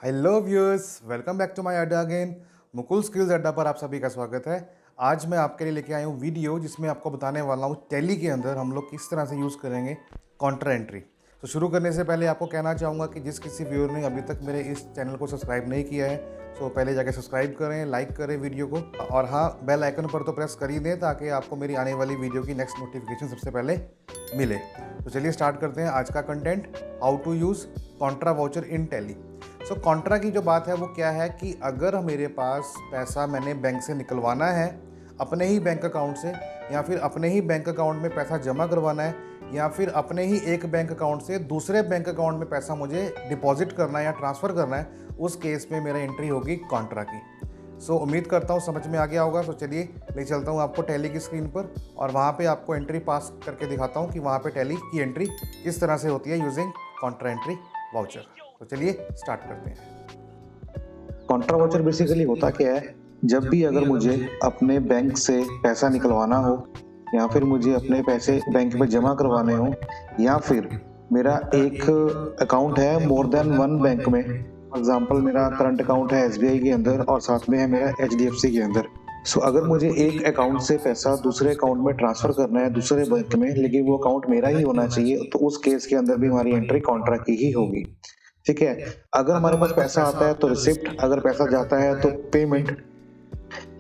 Hello viewers, welcome back to my adda again. Mukul skills Adda पर आप सभी का स्वागत है। आज मैं आपके लिए लेके आया हूँ वीडियो जिसमें आपको बताने वाला हूँ टैली के अंदर हम लोग किस तरह से यूज़ करेंगे कॉन्ट्रा एंट्री। तो शुरू करने से पहले आपको कहना चाहूँगा कि जिस किसी व्यूअर ने अभी तक मेरे इस चैनल को सब्सक्राइब नहीं किया है तो पहले जाके सब्सक्राइब करें, लाइक करें वीडियो को, और हाँ, बेल आइकन पर तो प्रेस कर ही दें ताकि आपको मेरी आने वाली वीडियो की नेक्स्ट नोटिफिकेशन सबसे पहले मिले। तो चलिए स्टार्ट करते हैं आज का content, how to use contra voucher in Tally. So contra की जो बात है वो क्या है कि अगर मेरे पास पैसा मैंने बैंक से निकलवाना है अपने ही बैंक अकाउंट से, या फिर अपने ही बैंक अकाउंट में पैसा जमा करवाना है, या फिर अपने ही एक बैंक अकाउंट से दूसरे बैंक अकाउंट में पैसा मुझे डिपॉजिट करना है या ट्रांसफ़र करना है, उस केस में मेरा एंट्री होगी कॉन्ट्रा की। सो उम्मीद करता हूँ समझ में आ गया होगा। तो चलिए ले चलता हूँ आपको टैली की स्क्रीन पर और वहाँ पे आपको एंट्री पास करके दिखाता हूँ कि वहाँ पे टैली की एंट्री किस तरह से होती है यूजिंग कॉन्ट्रा एंट्री वाउचर। तो चलिए स्टार्ट करते हैं। कॉन्ट्रा वाउचर बेसिकली होता क्या है, जब भी अगर मुझे अपने बैंक से पैसा निकलवाना हो या फिर मुझे अपने पैसे बैंक में जमा करवाने हो, या फिर मेरा एक अकाउंट है मोर देन वन बैंक में, फॉर एग्जांपल मेरा करंट अकाउंट है एसबीआई के अंदर और साथ में है मेरा एचडीएफसी के अंदर। सो अगर मुझे एक अकाउंट से पैसा दूसरे अकाउंट में ट्रांसफर करना है दूसरे बैंक में, लेकिन वो अकाउंट मेरा ही होना चाहिए, तो उस केस के अंदर भी हमारी एंट्री कॉन्ट्रा की ही होगी। ठीक है, अगर हमारे पास पैसा आता है तो रिसिप्ट, अगर पैसा जाता है तो पेमेंट।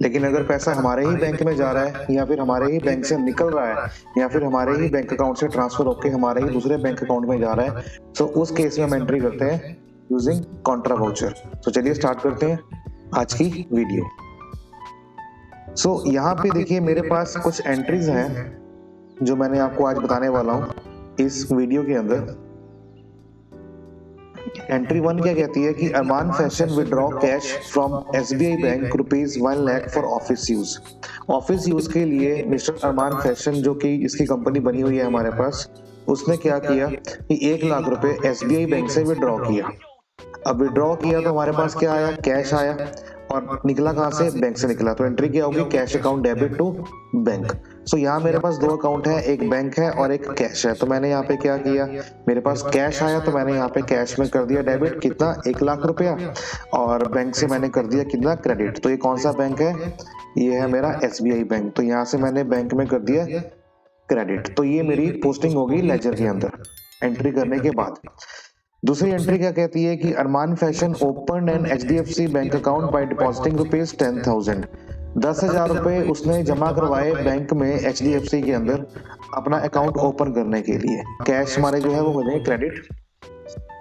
लेकिन अगर पैसा हमारे ही बैंक में जा रहा है या फिर हमारे ही बैंक से निकल रहा है या फिर हमारे ही बैंक अकाउंट से ट्रांसफर होकर हमारे ही दूसरे बैंक अकाउंट में जा रहा है, तो उस केस में हम एंट्री करते हैं यूजिंग कॉन्ट्रा वाउचर। तो चलिए स्टार्ट करते हैं आज की वीडियो। यहाँ पे देखिए मेरे पास कुछ एंट्रीज हैं जो मैंने आपको आज बताने वाला हूँ इस वीडियो के अंदर। एंट्री 1 क्या कहती है कि Arman fashion withdraw cash from SBI bank ₹1 lakh for office use. Office use के लिए मिस्टर अरमान फैशन, जो कि इसकी कंपनी बनी हुई है हमारे पास, उसने क्या किया कि ₹1 लाख एसबीआई बैंक से विड्रॉ किया। अब विड्रॉ किया तो हमारे पास क्या आया, कैश आया, और निकला कहाँ से, बैंक से निकला। तो एंट्री क्या होगी, cash account debit to bank. यहाँ मेरे पास दो अकाउंट है, एक बैंक है और एक कैश है। तो मैंने यहाँ पे क्या किया, मेरे पास कैश आया तो मैंने यहाँ पे कैश में कर दिया डेबिट, कितना, ₹1 लाख, और बैंक से मैंने कर दिया कितना, क्रेडिट। तो ये कौन सा बैंक है, ये है मेरा एसबीआई बैंक। तो यहाँ से मैंने बैंक में कर दिया क्रेडिट। तो ये मेरी पोस्टिंग होगी लेजर के अंदर एंट्री करने के बाद। दूसरी एंट्री क्या कहती है कि Arman fashion open an HDFC bank account by depositing ₹10,000। ₹10,000 उसने जमा करवाए बैंक में एचडीएफसी के अंदर अपना अकाउंट ओपन करने के लिए। कैश हमारे जो है वो हो जाएंगे क्रेडिट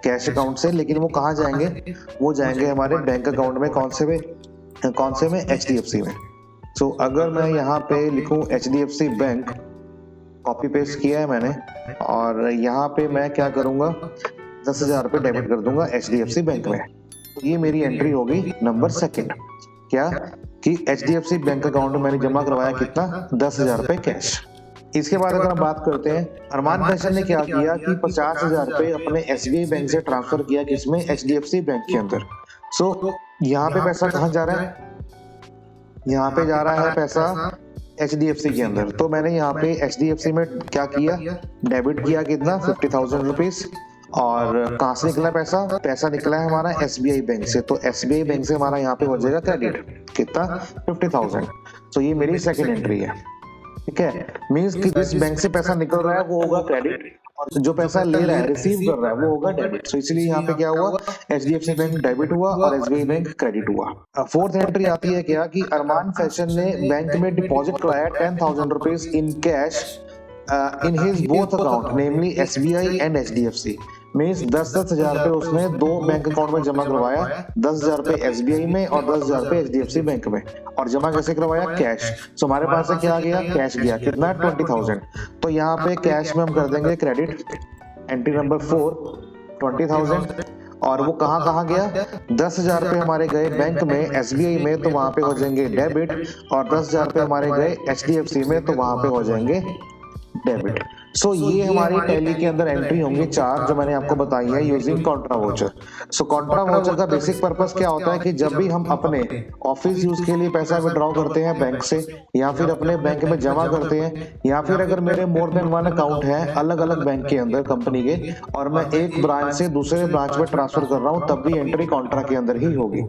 कैश अकाउंट से, लेकिन वो कहाँ जाएंगे, वो जाएंगे हमारे बैंक अकाउंट में। कौन से में, एचडीएफसी में। अगर मैं यहाँ पे लिखूं एचडीएफसी बैंक, कॉपी पेस्ट किया है मैंने, और यहाँ पे मैं क्या करूंगा, ₹10,000 डेबिट कर दूंगा एचडीएफसी बैंक में। तो ये मेरी एंट्री होगी नंबर सेकंड, क्या कि एचडीएफसी बैंक अकाउंट में मैंने जमा करवाया कितना, ₹10,000 कैश। इसके बाद अगर हम बात करते हैं, अरमान फैशन ने क्या किया कि ₹50,000 अपने एसबीआई बैंक से ट्रांसफर किया, किसमें, एचडीएफसी बैंक के अंदर। यहाँ पे पैसा कहाँ जा रहा है, यहाँ पे जा रहा है पैसा एचडीएफसी के अंदर। तो मैंने यहाँ पे एचडीएफसी में क्या किया, डेबिट किया कितना, ₹50,000। और कहाँ से निकला पैसा निकला है हमारा एसबीआई बैंक से। तो एसबीआई बैंक से हमारा यहाँ पे हो जाएगा क्रेडिट, कितना, 50,000। तो ये मेरी सेकंड एंट्री है। ठीक है, मींस कि जिस बैंक से पैसा निकल रहा है वो होगा क्रेडिट, और जो पैसा ले रहा है, रिसीव कर रहा है, वो होगा डेबिट। तो इसलिए यहाँ पे क्या हुआ, एचडीएफसी बैंक डेबिट हुआ और एसबीआई बैंक क्रेडिट हुआ। फोर्थ एंट्री आती है क्या कि अरमान फैशन ने बैंक में डिपॉजिट कराया ₹10,000 in cash in his both account, namely SBI and HDFC। Means ₹10,000 उसने दो बैंक अकाउंट में जमा करवाया, ₹10,000 SBI में और ₹10,000 HDFC बैंक में। और जमा कैसे करवाया, कैश। हमारे पास से क्या गया, कैश गया, कितना, 20,000। तो यहाँ पे कैश में हम कर देंगे क्रेडिट, एंट्री नंबर 4, 20,000। और वो कहाँ गया, ₹10,000 हमारे गए बैंक में एसबीआई में, तो वहां पे हो जाएंगे डेबिट, और ₹10,000 हमारे गए एचडीएफसी में, तो वहां पे हो जाएंगे डेबिट। सो ये हमारी टैली के अंदर एंट्री होंगी 4 जो मैंने आपको बताई है यूजिंग कॉन्ट्रा वाउचर। सो कॉन्ट्रा वाउचर का बेसिक पर्पस क्या होता है कि जब भी हम अपने ऑफिस यूज के लिए पैसा विड्रॉ करते हैं बैंक से या फिर अपने बैंक में जमा करते हैं या फिर अगर मेरे मोर देन वन अकाउंट है अलग अलग बैंक के अंदर कंपनी के और मैं एक ब्रांच से दूसरे ब्रांच में ट्रांसफर कर रहा हूं तब भी एंट्री कॉन्ट्रा के अंदर ही होगी।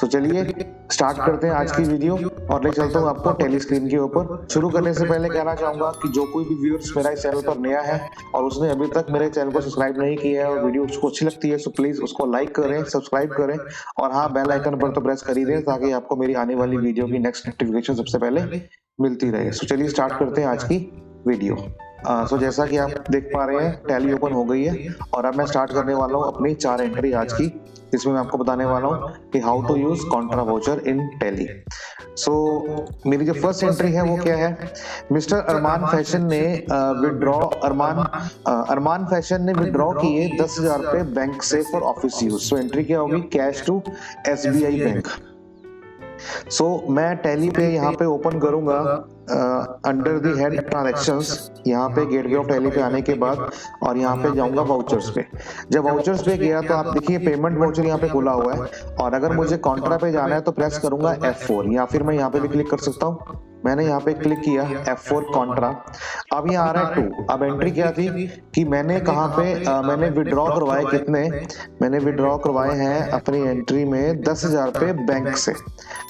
तो चलिए स्टार्ट करते हैं आज की वीडियो और ले चलता हूं आपको टेली स्क्रीन के ऊपर। शुरू करने से पहले कहना चाहूंगा कि जो कोई भी व्यूअर्स मेरा इस चैनल पर नया है और उसने अभी तक मेरे चैनल को सब्सक्राइब नहीं किया है और वीडियो उसको अच्छी लगती है तो प्लीज उसको लाइक करें, सब्सक्राइब करें और हाँ बेल आइकन पर तो प्रेस कर ही दें ताकि आपको मेरी आने वाली वीडियो की नेक्स्ट नोटिफिकेशन सबसे पहले मिलती रहे। सो चलिए स्टार्ट करते हैं आज की वीडियो। सो जैसा कि आप देख पा रहे हैं टैली ओपन हो गई है और अब मैं स्टार्ट करने वाला हूँ अपनी 4 एंट्री आज की, जिसमें मैं आपको बताने वाला हूँ कि how to use contra voucher in Tally. So मेरी जो फर्स्ट एंट्री है वो क्या है, मिस्टर अरमान फैशन ने अरमान फैशन ने विड्रॉ किए 10,000 रुपए बैंक से for office use. So entry क्या होगी, कैश टू SBI बैंक। सो मैं टैली पे यहाँ पे ओपन करूंगा अंडर द हेड ट्रांजैक्शंस, यहाँ पे गेटवे ऑफ टैली पे आने के बाद और यहाँ पे जाऊंगा वाउचर्स पे। जब वाउचर्स पे गया तो आप देखिए पेमेंट वाउचर यहाँ पे खुला हुआ है और अगर मुझे कॉन्ट्रा पे जाना है तो प्रेस करूंगा F4 या फिर मैं यहाँ पे भी क्लिक कर सकता हूँ। मैंने यहाँ पे क्लिक किया F4 कॉन्ट्रा। अब यहाँ आ रहा है 2। अब एंट्री क्या थी कि मैंने कहाँ पे मैंने विड्रॉ करवाए कितने, मैंने विड्रॉ करवाए हैं अपनी एंट्री में 10,000 रुपए बैंक से।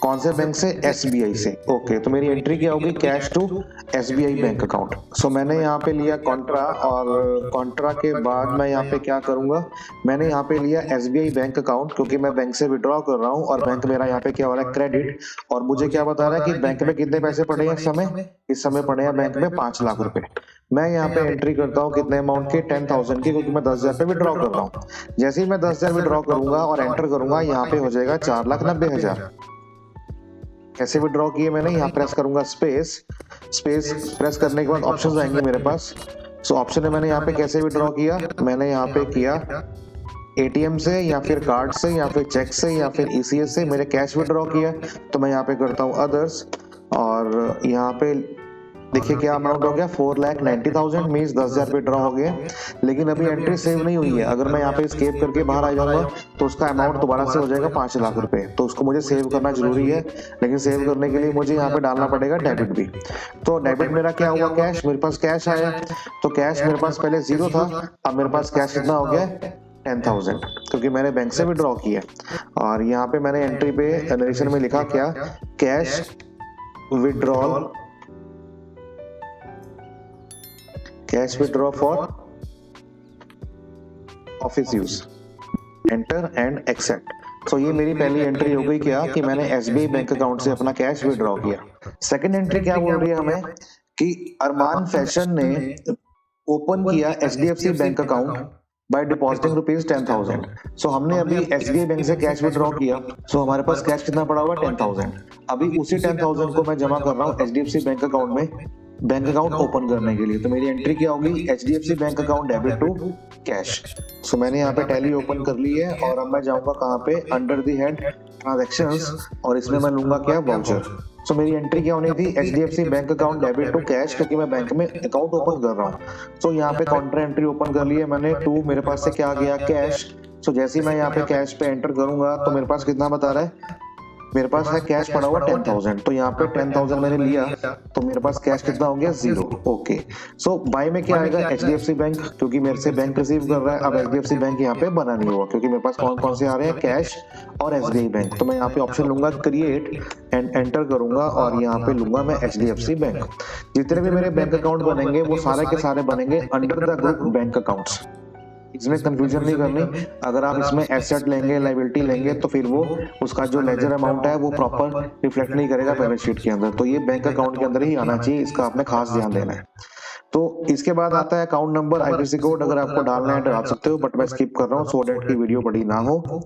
कौन से बैंक से, SBI से। ओके तो मेरी एंट्री क्या होगी, cash to SBI bank account. So मैंने यहाँ पे लिया कॉन्ट्रा और कॉन्ट्रा के बाद मैं यहाँ पे क्या करूंगा, मैंने यहाँ पे लिया SBI बैंक अकाउंट क्योंकि मैं बैंक से विड्रॉ कर रहा हूँ और बैंक मेरा यहाँ पे क्या हो रहा है क्रेडिट और मुझे क्या बता रहा है कि बैंक में कितने पैसे पड़े हैं इस समय पड़े हैं बैंक में 5 लाख रुपए। मैं यहाँ पे एंट्री करता हूँ कितने अमाउंट के, 10,000 की, क्योंकि मैं 10,000 पे विड्रॉ कर रहा हूँ। जैसे ही मैं 10,000 विड्रॉ करूंगा और एंटर करूंगा यहाँ पे हो जाएगा 4,90,000। कैसे विड्रॉ किए मैंने, यहाँ प्रेस करूंगा स्पेस प्रेस करने के बाद ऑप्शंस आएंगे मेरे पास। सो ऑप्शन है मैंने यहाँ पे कैसे विड्रॉ किया, मैंने यहाँ पे किया ATM से या फिर कार्ड से या फिर चेक से या फिर ECS से। मैंने कैश विड्रॉ किया तो मैं यहाँ पे करता हूँ अदर्स और यहाँ पे देखिए क्या अमाउंट हो गया, 4,90,000 मीन्स 10,000 पे ड्रॉ हो गया। लेकिन अभी एंट्री सेव नहीं हुई है, अगर मैं यहाँ पे एस्केप करके बाहर आ जाऊंगा तो उसका अमाउंट दोबारा से हो जाएगा 5 लाख रुपए। तो उसको मुझे सेव करना जरूरी है, लेकिन सेव करने के लिए मुझे यहाँ पे डालना पड़ेगा डेबिट भी। तो डेबिट मेरा क्या हुआ, कैश, मेरे पास कैश आया तो कैश मेरे पास पहले 0 था, अब मेरे पास कैश कितना हो गया 10,000 क्योंकि मैंने बैंक से विड्रॉ किया। और यहाँ पे मैंने एंट्री पे नरेशन में लिखा क्या, cash withdrawal, cash withdraw for office use, enter and accept. So ये मेरी पहली एंट्री हो गई क्या कि मैंने SBI बैंक अकाउंट से अपना कैश विड्रॉ किया। सेकंड एंट्री क्या बोल रही है हमें कि अरमान फैशन ने ओपन किया HDFC bank account by depositing rupees 10,000। सो हमने अभी SBI बैंक से कैश विड्रॉ किया, सो हमारे पास कैश कितना पड़ा हुआ 10,000। अभी उसी 10,000 को मैं जमा कर रहा हूँ HDFC बैंक अकाउंट में, बैंक अकाउंट ओपन करने के लिए। तो मेरी एंट्री क्या होगी, HDFC bank account debit to cash. So मैंने यहाँ पे टैली ओपन कर ली है और अब मैं जाऊंगा कहाँ पे, अंडर द हेड ट्रांजैक्शंस और इसमें मैं लूंगा क्या, वाउचर। सो मेरी एंट्री क्या होनी थी, HDFC bank account debit to cash, क्योंकि मैं बैंक में अकाउंट ओपन कर रहा हूँ। सो यहाँ पे काउंटर एंट्री ओपन कर ली है मैंने 2, मेरे पास से क्या आ गया कैश। सो जैसे ही मैं यहाँ पे कैश पे एंटर करूंगा तो मेरे पास कितना बता रहा है, मेरे पास है कैश पड़ा हुआ 10,000। तो यहाँ पे 10,000 मैंने लिया तो मेरे पास कैश कितना हो गया 0। ओके सो बाय में क्या आएगा, HDFC बैंक, क्योंकि मेरे से बैंक रिसीव कर रहा है। अब HDFC बैंक यहाँ पे बना नहीं हुआ क्योंकि मेरे पास कौन कौन से आ रहे हैं, कैश और SBI बैंक। तो मैं यहाँ पे ऑप्शन लूंगा क्रिएट एंड एंटर करूंगा और यहाँ पे लूंगा मैं HDFC बैंक। जितने भी मेरे बैंक अकाउंट बनेंगे वो सारे के सारे बनेंगे under the group bank accounts. इसमें कंफ्यूजन नहीं करनी, अगर आप इसमें एसेट लेंगे लायबिलिटी लेंगे तो फिर वो उसका जो लेजर अमाउंट है वो प्रॉपर रिफ्लेक्ट नहीं करेगा बैलेंस शीट के अंदर। तो ये बैंक अकाउंट के अंदर ही आना चाहिए, इसका आपने खास ध्यान देना है। तो इसके बाद आता है अकाउंट नंबर, IFSC कोड, अगर आपको डालना है डाल सकते हो, बट मैं स्किप कर रहा हूँ सो डेट की वीडियो बड़ी ना हो।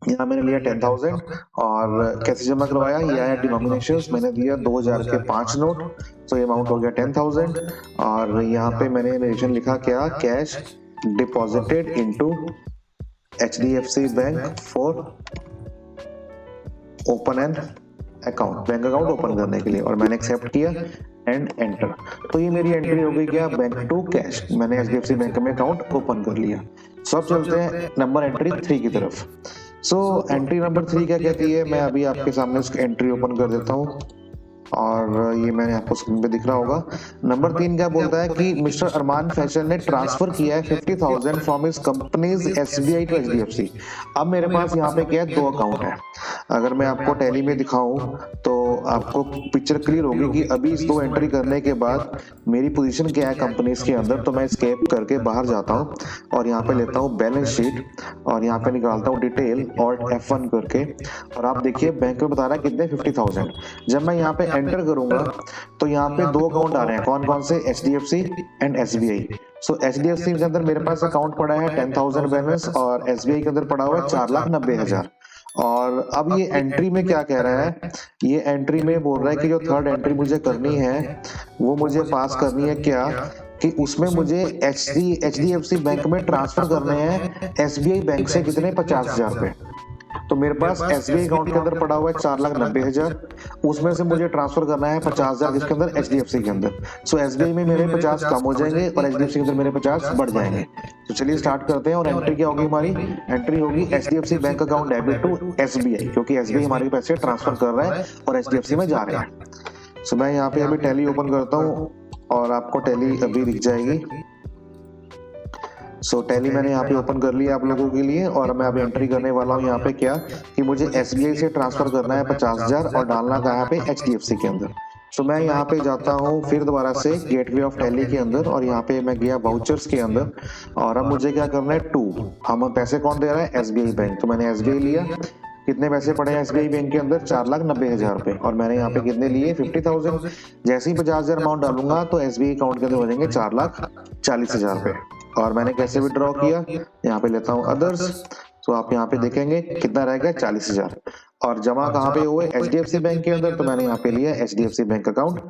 यहाँ मैंने लिया 10,000 और कैसे जमा करवाया, ये आया डिनोमिनेशंस, मैंने दिया 2,000 के 5 नोट। तो ये अमाउंट हो गया 10,000 और यहाँ पे मैंने नरेशन लिखा क्या, cash deposited into HDFC bank for open an account, bank account open करने के लिए। और मैंने एक्सेप्ट किया एंड एंटर। तो ये मेरी एंट्री हो गई क्या, बैंक टू कैश। मैंने एचडीएफसी बैंक में अकाउंट ओपन कर लिया। सो अब चलते हैं नंबर एंट्री 3 की तरफ। सो एंट्री नंबर 3 क्या कहती है, मैं अभी आपके सामने उसकी एंट्री ओपन कर देता हूँ और ये मैंने आपको स्क्रीन पे दिख रहा होगा। नंबर 3 क्या बोलता है कि मिस्टर अरमान फैशन ने ट्रांसफर किया है 50,000 from his company's SBI to HDFC. अब मेरे पास यहाँ पे क्या है, 2 अकाउंट है। अगर मैं आपको टैली में दिखाऊं तो आपको पिक्चर क्लियर होगी कि अभी इस 2 एंट्री करने के बाद मेरी पोजीशन क्या है कंपनीज के अंदर। तो मैं एस्केप करके बाहर जाता हूँ और यहाँ पे लेता हूँ बैलेंस शीट और यहाँ पे निकालता हूँ डिटेल और F1 करके, और आप देखिए बैंक में बता रहा है कितने, 50,000। जब मैं यहाँ पे एंटर करूंगा तो यहाँ पे 2 अकाउंट आ रहे हैं, कौन कौन से, HDFC and SBI. So HDFC के अंदर मेरे पास अकाउंट पड़ा है 10,000 बैलेंस और एसबीआई के अंदर पड़ा हुआ है 4,90,000। और अब ये एंट्री में क्या कह रहा है, ये एंट्री में बोल रहा है कि जो थर्ड एंट्री मुझे करनी है वो मुझे पास करनी है क्या, कि उसमें मुझे एचडीएफसी बैंक में ट्रांसफर करने हैं एसबीआई बैंक से कितने, 50,000 रुपए। तो मेरे पास एसबीआई अकाउंट के अंदर पड़ा हुआ है 4,90,000, उसमें से मुझे ट्रांसफर करना है 50,000 किसके अंदर, एचडीएफसी के अंदर। सो एसबीआई में मेरे 50 कम हो जाएंगे और एचडीएफसी के अंदर मेरे 50 बढ़ जाएंगे। तो चलिए स्टार्ट करते हैं। और एंट्री क्या होगी हमारी, एंट्री होगी HDFC bank account debit to SBI, क्योंकि एसबीआई हमारे पैसे ट्रांसफर कर रहा है और एचडीएफसी में जा रहे हैं। सो मैं यहाँ पे अभी टैली ओपन करता हूँ और आपको टैली अभी दिख जाएगी। सो टैली मैंने यहाँ पे ओपन कर लिया आप लोगों के लिए, और मैं अभी एंट्री करने वाला हूँ यहाँ पे क्या, कि मुझे एसबीआई से ट्रांसफर करना है 50,000 और डालना कहाँ पे, एचडीएफसी के अंदर। सो मैं यहाँ पे जाता हूँ फिर दोबारा से गेटवे ऑफ टैली के अंदर, और यहाँ पे मैं गया वाउचर्स के अंदर, और अब मुझे क्या करना है, 2, हम पैसे कौन दे रहा है, एसबीआई बैंक। तो मैंने एसबीआई लिया, कितने पैसे पड़े हैं एसबीआई बैंक के अंदर, 4,90,000 रुपए, और मैंने यहाँ पे कितने लिए, 50,000। जैसे ही 50,000 अमाउंट डालूंगा तो एसबीआई अकाउंट के अंदर हो जाएंगे 4,40,000 रुपए। और मैंने कैसे विड्रॉ किया, यहाँ पे लेता हूँ अदर्स। तो आप यहाँ पे देखेंगे कितना रह गया, 40,000। और जमा कहाँ पे हुए, एचडीएफसी बैंक के अंदर। तो मैंने यहाँ पे लिया एचडीएफसी बैंक अकाउंट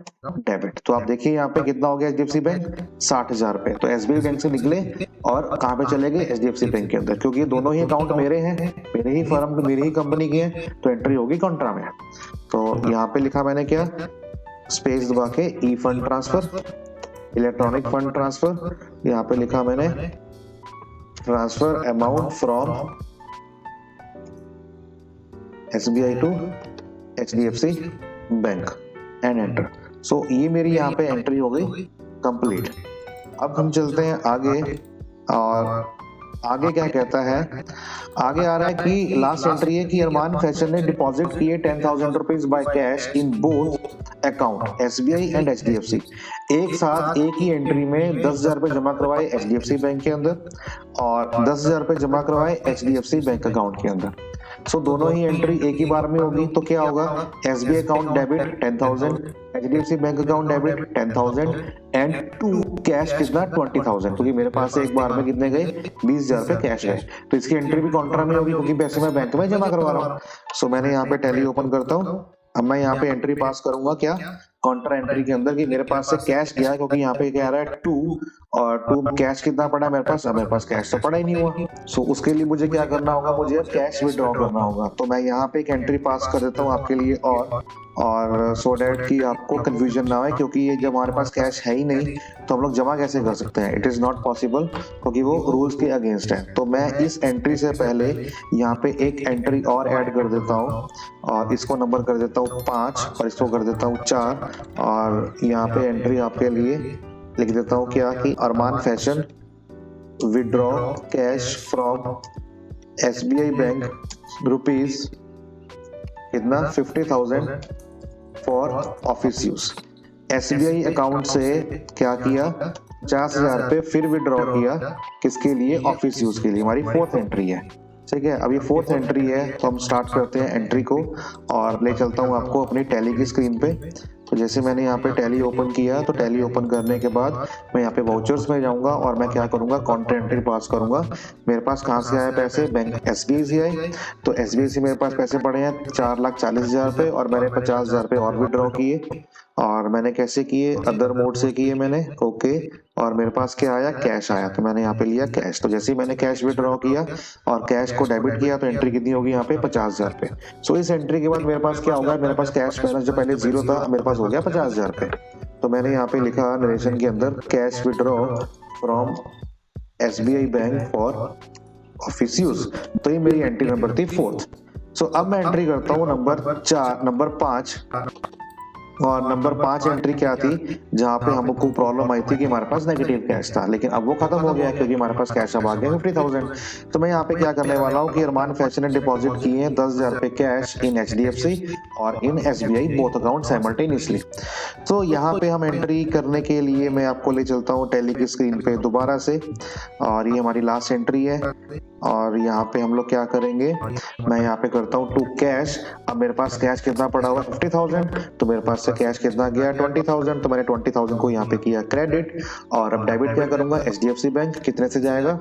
डेबिट। तो आप देखिए यहाँ पे कितना हो गया एचडीएफसी बैंक, 60,000 रुपए। तो एसबीआई बैंक से निकले और कहाँ पे चले गए, एचडीएफसी बैंक के अंदर, क्योंकि ये दोनों ही अकाउंट मेरे हैं, मेरे ही फर्म, मेरी ही कंपनी की है। तो एंट्री होगी कॉन्ट्रा में। तो यहाँ पे लिखा मैंने क्या, स्पेस दबा के E fund transfer, electronic fund transfer, यहाँ पे लिखा मैंने transfer amount from SBI to HDFC bank and enter. So ये मेरी यहाँ पे एंट्री हो गई कंप्लीट। अब हम चलते हैं आगे, और आगे क्या कहता है, आगे आ रहा है कि लास्ट एंट्री है कि अरमान फैशन ने डिपॉजिट किए 10,000 rupees by cash in both account SBI and HDFC. एक साथ एक ही एंट्री में 10,000 रुपए जमा करवाए एचडीएफसी बैंक के अंदर और 10,000 रुपए जमा करवाए एचडीएफसी बैंक अकाउंट के अंदर। सो दोनों ही एंट्री एक ही बार में होगी। तो क्या होगा, SBI account debit 10,000, HDFC bank account debit 10,000 and to cash कितना, 20,000, क्योंकि मेरे पास एक बार में कितने गए, 20,000 रुपए कैश गए। तो इसकी एंट्री भी कॉन्ट्रा में होगी क्योंकि पैसे मैं बैंक में जमा करवा रहा हूँ। सो मैंने यहाँ पे टैली ओपन करता हूँ। अब मैं यहाँ पे एंट्री पास करूंगा क्या, कॉन्ट्रा एंट्री के अंदर, कि मेरे पास से कैश गया, क्योंकि यहाँ पे क्या आ रहा है 2, और 2 कैश कितना पड़ा है मेरे पास, अब मेरे पास कैश तो पड़ा ही नहीं हुआ। सो उसके लिए मुझे क्या करना होगा, मुझे अब कैश विड्रॉ करना होगा। तो मैं यहाँ पे एक एंट्री पास कर देता हूँ आपके लिए, और सो डैट कि आपको कंफ्यूजन ना आए, क्योंकि ये जब हमारे पास कैश है ही नहीं तो हम लोग जमा कैसे कर सकते हैं, इट इज नॉट पॉसिबल, क्योंकि वो रूल्स के अगेंस्ट है। तो मैं इस एंट्री से पहले यहाँ पे एक एंट्री और ऐड कर देता हूँ, और इसको नंबर कर देता हूँ 5 और इसको कर देता हूँ 4, और यहाँ पे एंट्री आपके लिए लिख देता हूँ क्या, कि Arman fashion withdraw cash from SBI bank rupees कितना, 50,000 for office use. SBI account से क्या किया, 50,000 रुपए फिर विड्रॉ किया, किसके लिए, ऑफिस यूज के लिए। हमारी 4th एंट्री है, ठीक है। अब ये 4th एंट्री है, तो हम स्टार्ट करते हैं एंट्री को, और ले चलता हूँ आपको अपनी टैली की स्क्रीन पे। तो जैसे मैंने यहाँ पे टैली ओपन किया, तो टैली ओपन करने के बाद मैं यहाँ पे वाउचर्स में जाऊंगा और मैं क्या करूंगा, कॉन्ट्रा एंट्री पास करूंगा। मेरे पास कहाँ से आए पैसे, बैंक एसबीआई से आए। तो एसबीआई से मेरे पास पैसे पड़े हैं 4,40,000 रुपए, और मैंने 50,000 रुपए और विड्रॉ किए। और मैंने कैसे किए, अदर मोड से किए मैंने, ओके। और मेरे पास क्या आया, कैश आया, तो मैंने यहाँ पे लिया कैश। तो जैसे ही मैंने कैश विड्रॉ किया और कैश को डेबिट किया, तो एंट्री कितनी होगी यहाँ पे, 50,000 रुपए। सो इस एंट्री के बाद मेरे पास क्या होगा, मेरे पास कैश बैलेंस जो पहले 0 था, मेरे पास हो गया 50,000 रुपए। तो मैंने यहाँ पे लिखा नरेशन के अंदर cash withdraw from SBI bank for office use, तो ये मेरी एंट्री नंबर थी 4th। सो अब मैं एंट्री करता हूँ नंबर 5, और नंबर 5 एंट्री क्या थी, जहाँ पे हमको प्रॉब्लम आई थी कि हमारे पास नेगेटिव कैश था, लेकिन अब वो खत्म हो गया क्योंकि हमारे पास कैश अब आ गया 50,000। तो मैं यहाँ पे क्या करने वाला हूँ कि अरमान फैशन ने डिपॉजिट किए हैं 10,000 रुपए कैश इन HDFC और इन SBI बोथ अकाउंट साइमल्टेनियसली। तो यहाँ पे हम एंट्री करने के लिए मैं आपको ले चलता हूँ टैली की स्क्रीन पे दोबारा से, और ये हमारी लास्ट एंट्री है। और यहाँ पे हम लोग क्या करेंगे, मैं यहाँ पे करता हूँ टू कैश। अब मेरे पास कैश कितना पड़ा हुआ 50,000, तो मेरे पास से कैश कितना गया 20,000, तो मैंने 20,000 को यहाँ पे किया क्रेडिट। और अब डेबिट क्या करूंगा, HDFC बैंक कितने से जाएगा,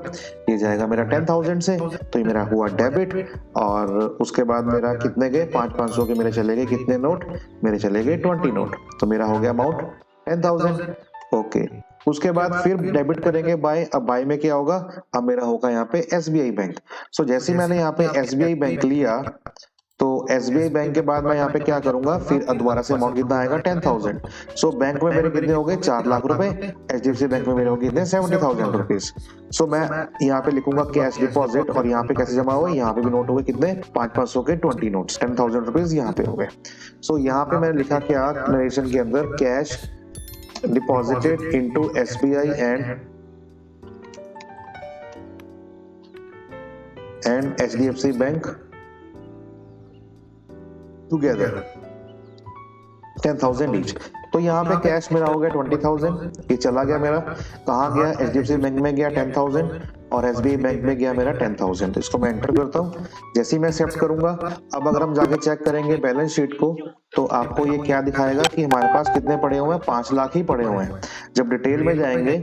ये जाएगा मेरा 10,000 से, तो ये मेरा हुआ डेबिट। और उसके बाद मेरा कितने गए 500 के मेरे चले गए कितने नोट, मेरे चले गए 20 नोट, तो मेरा हो गया अमाउंट 10,000। ओके, उसके बाद फिर डेबिट करेंगे बाय। अब बाय में क्या होगा, अब मेरा होगा यहाँ पे SBI बैंक। सो जैसे मैंने यहाँ पे SBI बैंक लिया, तो SBI बैंक के बाद मैं यहाँ पे क्या करूंगा, फिर दोबारा से अमाउंट कितना आएगा 10,000। सो बैंक में मेरे कितने हो गए 4 लाख रुपए, HDFC बैंक में मेरे हो गए कितने 70,000 रुपीज। सो मैं यहाँ पे लिखूंगा कैश डिपॉजिट, और यहाँ पे कैसे जमा हुआ, यहाँ पे भी नोट हो गए कितने 500 के 20 नोट्स, 10,000 रुपीज यहाँ पे हो गए। सो यहाँ पे मैंने लिखा क्या नरेशन के अंदर, cash deposited into SBI and HDFC bank together 10,000 each। तो यहाँ पे कैश मेरा हो गया 20,000, ये चला गया मेरा, कहाँ गया HDFC बैंक में गया 10,000, और SBI बैंक में गया मेरा 10,000। तो इसको मैं एंटर करता हूँ। जैसे ही मैं एक्सेप्ट करूंगा, अब अगर हम जाके चेक करेंगे बैलेंस शीट को, तो आपको ये क्या दिखाएगा कि हमारे पास कितने पड़े हुए हैं, 5 लाख ही पड़े हुए हैं। जब डिटेल में जाएंगे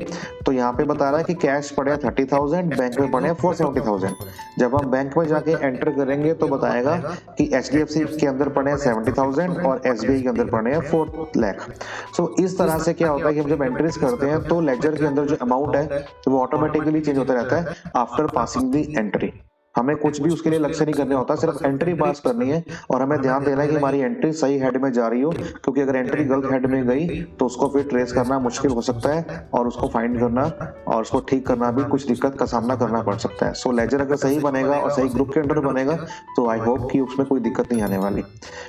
तो यहाँ पे बता रहा है कि कैश पड़े 30,000, बैंक में पड़े 470,000। जब हम बैंक में जाके एंटर करेंगे तो बताएगा कि HDFC के अंदर पड़े 70,000 और SBI के अंदर पड़े 4 लाख। सो इस तरह से क्या होता है कि हम जब एंट्रीज करते हैं तो लेजर के अंदर जो अमाउंट है तो वो ऑटोमेटिकली चेंज होता रहता है आफ्टर पासिंग दी एंट्री। हमें कुछ भी उसके लिए लक्ष्य नहीं करने होता, सिर्फ एंट्री पास करनी है, और हमें ध्यान देना है कि हमारी एंट्री सही हेड में जा रही हो, क्योंकि अगर एंट्री गलत हेड में गई तो उसको फिर ट्रेस करना मुश्किल हो सकता है, और उसको फाइंड करना और उसको ठीक करना भी कुछ दिक्कत का सामना करना पड़ सकता है। सो लेजर अगर सही बनेगा और सही ग्रुप के अंडर बनेगा तो आई होप कि उसमें कोई दिक्कत नहीं आने वाली।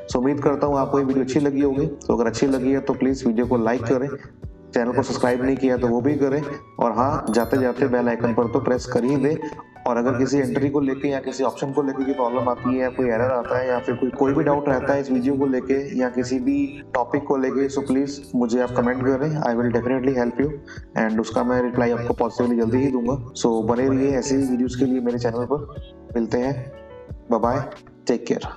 सो उम्मीद करता हूँ आपको ये वीडियो अच्छी लगी होगी। तो अगर अच्छी लगी है तो प्लीज वीडियो को लाइक करें, चैनल को सब्सक्राइब नहीं किया तो वो भी करें, और हाँ जाते जाते बेल आइकन पर तो प्रेस कर ही दे। और अगर किसी एंट्री को लेके या किसी ऑप्शन को लेके कोई प्रॉब्लम आती है, कोई एरर आता है, या फिर कोई भी डाउट रहता है इस वीडियो को लेके या किसी भी टॉपिक को लेके, सो प्लीज मुझे आप कमेंट करें, I will definitely help you, and उसका मैं रिप्लाई आपको पॉसिबली जल्दी ही दूंगा। सो बने रहिए ऐसे ही वीडियोस के लिए मेरे चैनल पर। मिलते हैं, बाय बाय, टेक केयर।